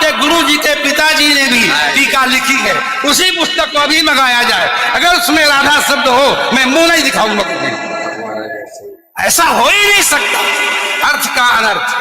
आपके गुरु जी के पिताजी ने भी टीका लिखी है, उसी पुस्तक को अभी मंगाया जाए। अगर उसमें राधा शब्द हो, मैं मुंह नहीं दिखाऊंगा कभी। ऐसा हो ही नहीं सकता, अर्थ का अनर्थ।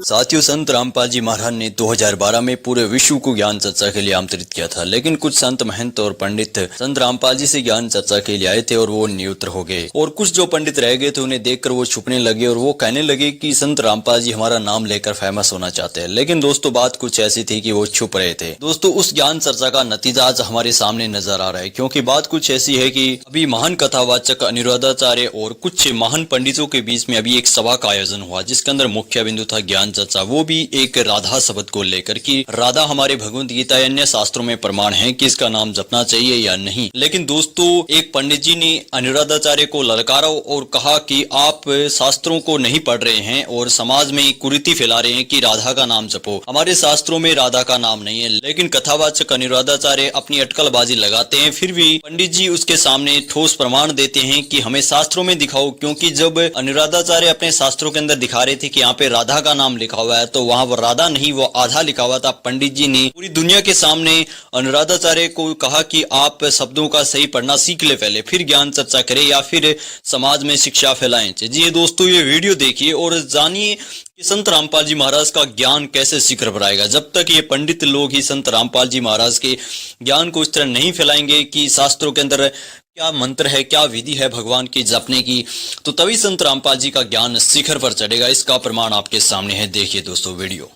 साथियों, संत रामपाल जी महाराज ने 2012 में पूरे विश्व को ज्ञान चर्चा के लिए आमंत्रित किया था, लेकिन कुछ संत महंत और पंडित संत रामपाल जी से ज्ञान चर्चा के लिए आए थे और वो न्यूत्र हो गए, और कुछ जो पंडित रह गए थे उन्हें देखकर वो छुपने लगे और वो कहने लगे कि संत रामपाल जी हमारा नाम लेकर फेमस होना चाहते हैं। लेकिन दोस्तों, बात कुछ ऐसी थी कि वो छुप रहे थे। दोस्तों, उस ज्ञान चर्चा का नतीजा आज हमारे सामने नजर आ रहा है, क्योंकि बात कुछ ऐसी है कि अभी महान कथावाचक अनिरुद्धाचार्य और कुछ महान पंडितों के बीच में अभी एक सभा का आयोजन हुआ, जिसके अंदर मुख्य बिंदु था ज्ञान चर्चा, वो भी एक राधा शब्द को लेकर कि राधा हमारे भगवत गीता या अन्य शास्त्रों में प्रमाण है कि इसका नाम जपना चाहिए या नहीं। लेकिन दोस्तों, एक पंडित जी ने अनिरुद्धाचार्य को ललकारा और कहा कि आप शास्त्रों को नहीं पढ़ रहे हैं और समाज में कुरीति फैला रहे हैं कि राधा का नाम जपो, हमारे शास्त्रों में राधा का नाम नहीं है। लेकिन कथावाचक अनिरुद्धाचार्य अपनी अटकलबाजी लगाते हैं, फिर भी पंडित जी उसके सामने ठोस प्रमाण देते हैं कि हमें शास्त्रों में दिखाओ, क्योंकि जब अनिरुद्धाचार्य अपने शास्त्रों के अंदर दिखा रहे थे कि यहाँ पे राधा का नाम लिखा हुआ है, तो वहां वो राधा नहीं, वो आधा लिखा हुआ था। पंडित जी ने पूरी दुनिया के सामने अनिरुद्धाचार्य को कहा कि आप शब्दों का सही पढ़ना सीख ले पहले, फिर ज्ञान चर्चा करें या फिर समाज में शिक्षा फैलाएं। जी दोस्तों, ये वीडियो देखिए और जानिए कि संत रामपाल जी महाराज का ज्ञान कैसे शिखर पर आएगा। जब तक ये पंडित लोग ही संत रामपाल जी महाराज के ज्ञान को इस तरह नहीं फैलाएंगे कि शास्त्रों के अंदर क्या मंत्र है, क्या विधि है भगवान की जपने की, तो तभी संत रामपाल जी का ज्ञान शिखर पर चढ़ेगा। इसका प्रमाण आपके सामने है, देखिए दोस्तों वीडियो।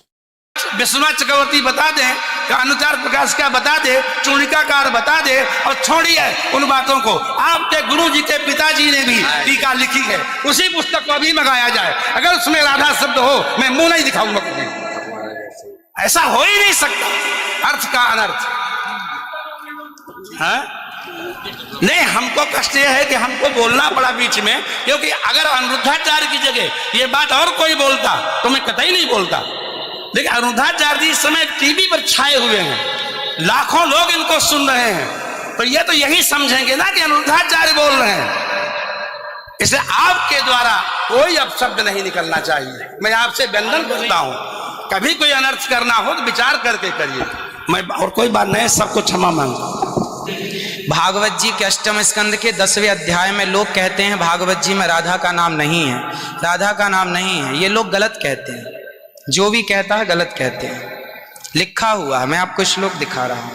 विश्वनाथ चक्रवर्ती बता दे, अनुचार प्रकाश का बता दे, चूड़िकाकार बता दे, और छोड़िए उन बातों को। आपके गुरु जी के पिताजी ने भी टीका लिखी है, उसी पुस्तक को अभी मंगाया जाए। अगर उसमें राधा शब्द हो, मैं मुंह नहीं दिखाऊंगा कभी। ऐसा हो ही नहीं सकता, अर्थ का अनर्थ है। नहीं, हमको कष्ट यह है कि हमको बोलना पड़ा बीच में, क्योंकि अगर अनिरुद्धाचार्य की जगह ये बात और कोई बोलता तो मैं कतई नहीं बोलता। देखिए, अनिरुद्धाचार्य जी इस समय टीवी पर छाए हुए हैं, लाखों लोग इनको सुन रहे हैं, तो ये तो यही समझेंगे ना कि अनिरुद्धाचार्य बोल रहे हैं। इसलिए आपके द्वारा कोई अपशब्द नहीं निकलना चाहिए। मैं आपसे वंदन करता हूं, कभी कोई अनर्थ करना हो तो विचार करके करिए। मैं और कोई बात नहीं, सबको क्षमा मांगता हूं। भागवत जी के अष्टम स्कंद के 10वें अध्याय में लोग कहते हैं भागवत जी में राधा का नाम नहीं है, राधा का नाम नहीं है। ये लोग गलत कहते हैं, जो भी कहता है गलत कहते हैं। लिखा हुआ है, मैं आपको श्लोक दिखा रहा हूं।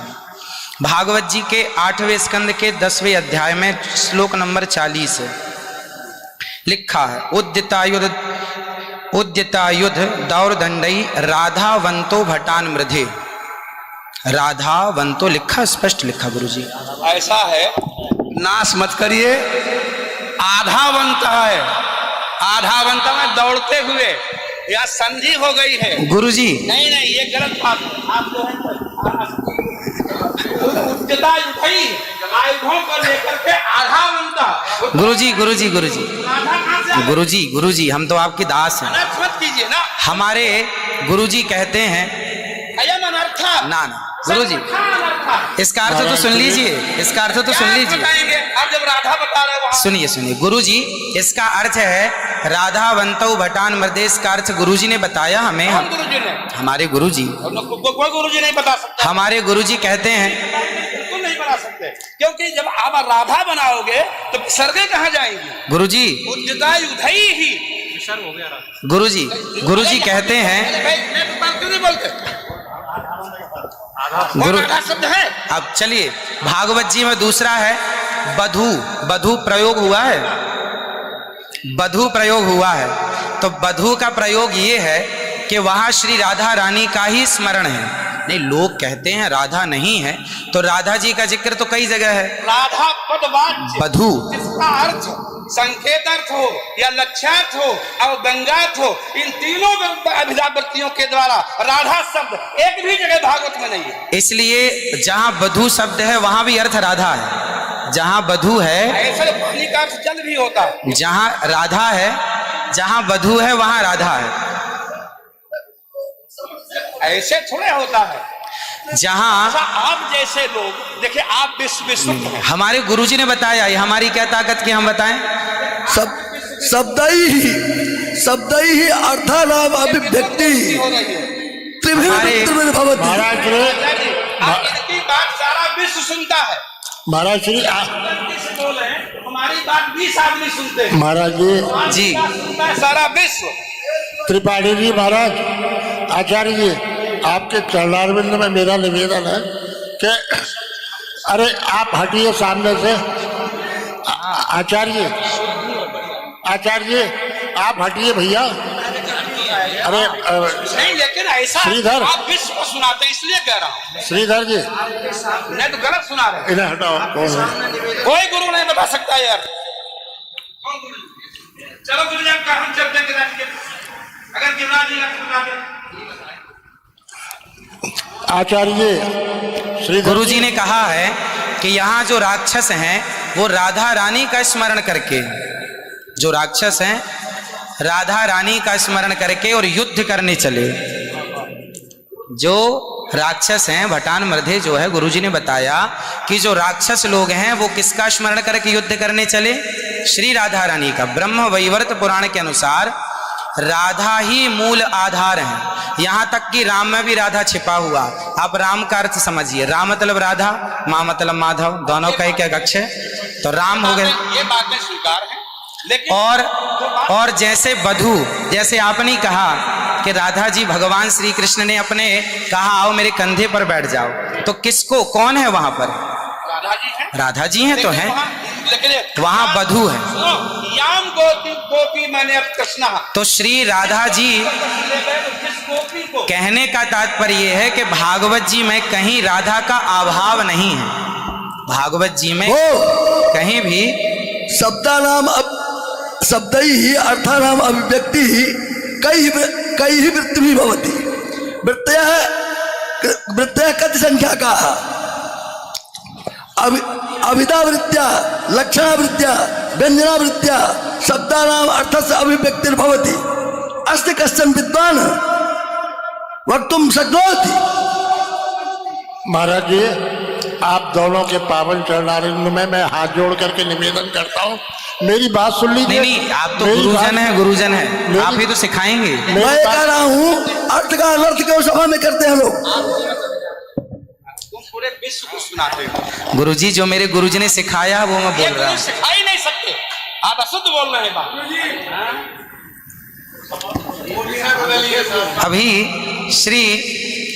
भागवत जी के 8वें स्कंद के 10वें अध्याय में श्लोक नंबर 40 है, लिखा है उद्यतायुध दौरदंडई राधावंतो भटान मृधे। राधावंतो लिखा, स्पष्ट लिखा गुरुजी। ऐसा है, नाश मत करिए। आधावंत है, आधावंत में दौड़ते हुए या संधि हो गई है गुरुजी। नहीं नहीं, ये गलत बात है। आप जो है उच्चता उठाई आयुधों को लेकर के आधावंत। गुरुजी गुरुजी गुरुजी गुरुजी गुरुजी, हम तो आपकी दास हैं। मत कीजिए ना। हमारे गुरुजी कहते हैं ना ना गुरुजी, इसका अर्थ तो सुन लीजिए, इसका अर्थ तो सुन लीजिए। आप जब राधा बता रहे हो, सुनिए सुनिए गुरुजी, इसका अर्थ है राधावंतो भटान मृदेश का अर्थ गुरुजी ने बताया हमें। गुरुजी ने, हमारे गुरुजी, कोई गुरुजी नहीं बता सकता। हमारे गुरुजी कहते हैं बिल्कुल नहीं बता सकते, क्योंकि जब आप राधा बनाओगे तो सर्गे कहाँ जाएंगी गुरुजी? उदय ही हो गया गुरुजी। गुरुजी कहते हैं गुरु शब्द है। अब चलिए, भागवत जी में दूसरा है बधू। बधू प्रयोग हुआ है, बधू प्रयोग हुआ है। तो बधू का प्रयोग ये है कि वहां श्री राधा रानी का ही स्मरण है। नहीं, लोग कहते हैं राधा नहीं है, तो राधा जी का जिक्र तो कई जगह है। राधा पदवाच्य बधू, इसका अर्थ संकेत अर्थ हो या लक्ष्यार्थ हो और व्यंग्यार्थ हो, इन तीनों अभिधावृत्तियों के द्वारा राधा शब्द एक भी जगह भागवत में नहीं है। इसलिए जहां बधू शब्द है वहां भी अर्थ राधा है। जहां बधू है, ऐसे पानी का अर्थ जल भी होता है। जहां राधा है, जहां बधू है वहां राधा है। ऐसे थोड़े होता है। जहां आप जैसे लोग देखिए, आप विश्व हैं। हमारे गुरुजी ने बताया, ये हमारी क्या ताकत की हम बताएं? शब्द ही अर्थानाम अभिव्यक्ति। त्रिभिर्भवति। महाराज श्री अब इनकी बात सारा विश्व सुनता है। महाराज श्री गलती से बोले हमारी बात 20 आदमी सुनते हैं। महाराज जी जी सुनता है सारा विश्व। त्रिपाठी जी महाराज आचार्य जी आपके चरणारविंद में मेरा निवेदन है कि अरे आप हटिए सामने से। आचार्य जी आप हटिए भैया। अरे नहीं लेकिन ऐसा श्रीधर। आप विश्व को सुनाते हैं इसलिए कह रहा हूँ। श्रीधर जी नहीं तो गलत सुना रहे हैं। इन्हें हटाओ। कौन है? कोई गुरु नहीं बता सकता यार। चलो गुरुजन का हम चलते हैं अगर गिरिराज जी बता दें। आचार्य जी श्रीधर गुरुजी ने कहा है कि यहाँ जो राक्षस हैं वो राधा रानी का स्मरण करके, जो राक्षस हैं राधा रानी का स्मरण करके और युद्ध करने चले। जो राक्षस हैं भटान मर्धे जो है, गुरुजी ने बताया कि जो राक्षस लोग हैं वो किसका स्मरण करके युद्ध करने चले? श्री राधा रानी का। ब्रह्म वैवर्त पुराण के अनुसार राधा ही मूल आधार है। यहां तक कि राम में भी राधा छिपा हुआ। आप राम का अर्थ समझिए, राम मतलब राधा, माँ मतलब माधव, दोनों का एक अक्ष है तो राम हो गए। ये बातें स्वीकार है लेकिन और जैसे वधू, जैसे आपने कहा कि राधा जी भगवान श्री कृष्ण ने अपने कहा आओ मेरे कंधे पर बैठ जाओ, तो किसको, कौन है वहां पर? राधा जी हैं। राधा जी हैं तो हैं, लेकिन वहां वधू है। याम गोपी गोपी मैंने अब कृष्णा। तो श्री राधा जी जिस गोपी को कहने का तात्पर्य यह है कि भागवत जी में कहीं राधा का अभाव नहीं है। भागवत जी में कहीं भी शब्दै ही अर्थानाम अभिव्यक्ति ही कई वृत्ति भवति। वृत्तयः कति संख्या का अभिधावृत्त्या लक्षणावृत्त्या व्यंजनावृत्त्या शब्दानाम अर्थस्य अभिव्यक्तिर्भवति। अस्ति कश्चन विद्वान् वक्तुं शक्नोति। महाराज जी आप दोनों के पावन चरणारविंद में मैं हाथ जोड़ करके निवेदन करता हूँ, मेरी बात सुन लीजिए। नहीं, आप तो मेरी गुरुजन है, गुरुजन है, मेरी- आप ही तो सिखाएंगे। मैं कह रहा हूँ अर्थ का अनर्थ क्यों सभा में करते हैं लोग? तुम पूरे विश्व को सुनाते हो। गुरुजी जो मेरे गुरुजी ने सिखाया वो मैं ये बोल रहा गुरु हूँ। सिखा ही नहीं सकते, आप अशुद्ध बोल रहे हैं बात। अभी श्री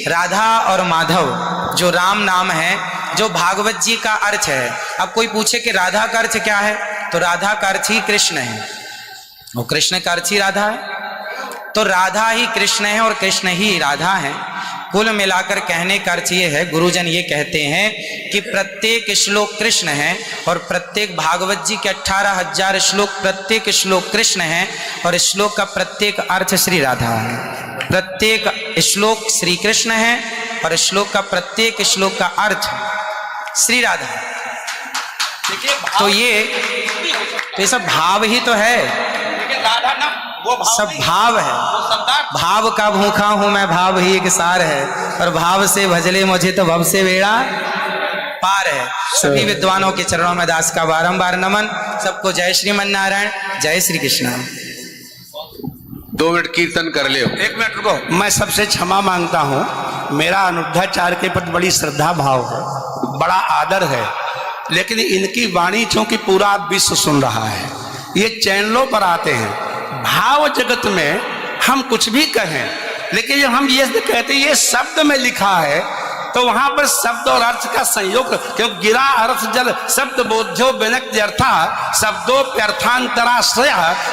राधा और माधव जो राम नाम है, जो भागवत जी का अर्थ है। अब कोई पूछे कि राधा का अर्थ क्या है, तो राधा का अर्थ ही कृष्ण है, वो कृष्ण का अर्थ ही राधा है। तो राधा ही कृष्ण है और कृष्ण ही राधा है। कुल मिलाकर कहने का अर्थ ये है, गुरुजन ये कहते हैं कि प्रत्येक श्लोक कृष्ण है और प्रत्येक भागवत जी के 18,000 श्लोक, प्रत्येक श्लोक कृष्ण है और श्लोक का प्रत्येक अर्थ श्री राधा है। प्रत्येक श्लोक श्री कृष्ण है और श्लोक का प्रत्येक श्लोक का अर्थ श्री राधा है। देखिए तो ये सब भाव ही तो है, लेकिन राधा ना वो भाव सब नहीं, भाव है। वो शब्दार्थ। भाव का भूखा हूं मैं, भाव ही एक सार है, और भाव से भजले मुझे तो भव से बेड़ा पार है। सभी विद्वानों के चरणों में दास का बारंबार नमन। सबको जय श्रीमन नारायण, जय श्री कृष्ण। 2 मिनट कीर्तन कर ले। 1 मिनट रुको, मैं सबसे क्षमा मांगता हूँ। मेरा अनिरुद्धाचार्य के प्रति बड़ी श्रद्धा भाव है, बड़ा आदर है, लेकिन इनकी वाणी चूंकि पूरा विश्व सुन रहा है, ये चैनलों पर आते हैं। भाव जगत में हम कुछ भी कहें, लेकिन जब हम ये कहते हैं ये शब्द में लिखा है, तो वहां पर शब्द और अर्थ का संयोग, क्योंकि गिरा अर्थ जल शब्द बोध्यो व्यनक्ति अर्था शब्दोप्यर्थांतराश्रय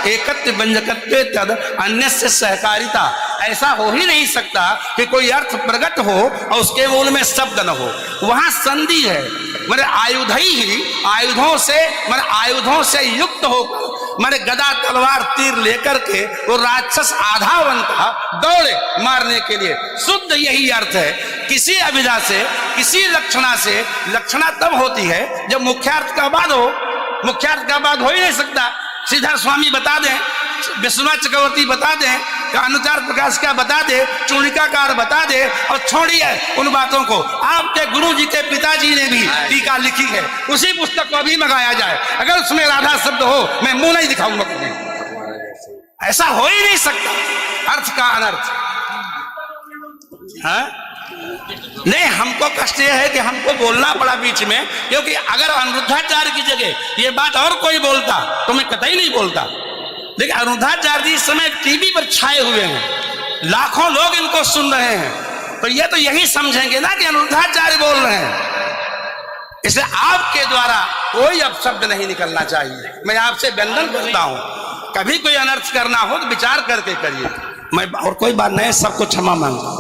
एकत्व व्यंजकत्वे तद अन्य से सहकारिता। ऐसा हो ही नहीं सकता कि कोई अर्थ प्रकट हो और उसके मूल में शब्द न हो। वहां संधि है, मेरे आयुध ही आयुधों से युक्त होकर मेरे गदा तलवार तीर लेकर के वो राक्षस आधावन था दौड़े मारने के लिए। शुद्ध यही अर्थ है। किसी अभिधा से, किसी लक्षणा से, लक्षणा तब होती है जब मुख्यार्थ का बाद हो। मुख्यार्थ का बाद हो ही नहीं सकता। श्रीधर स्वामी बता दें, विश्वनाथ चक्रवर्ती बता दें, अनुचार प्रकाश का बता दे, चूड़िकाकार बता दे, और छोड़िए उन बातों को। आपके गुरु जी के पिताजी ने भी टीका लिखी है, उसी पुस्तक को अभी मंगाया जाए। अगर उसमें राधा शब्द हो, मैं मुंह नहीं दिखाऊंगा कभी। ऐसा हो ही नहीं सकता। अर्थ का अनर्थ। हाँ? नहीं, हमको कष्ट यह है कि हमको बोलना पड़ा बीच में, क्योंकि अगर अनिरुद्धाचार्य की जगह ये बात और कोई बोलता तो मैं कतई नहीं बोलता। देखिए, अनिरुद्धाचार्य जी इस समय टीवी पर छाए हुए हैं, लाखों लोग इनको सुन रहे हैं, तो ये तो यही समझेंगे ना कि अनिरुद्धाचार्य बोल रहे हैं। इसलिए आपके द्वारा कोई अपशब्द नहीं निकलना चाहिए। मैं आपसे वंदन करता हूं, कभी कोई अनर्थ करना हो तो विचार करके करिए। मैं और कोई बात नहीं, सबको क्षमा मांगता हूं।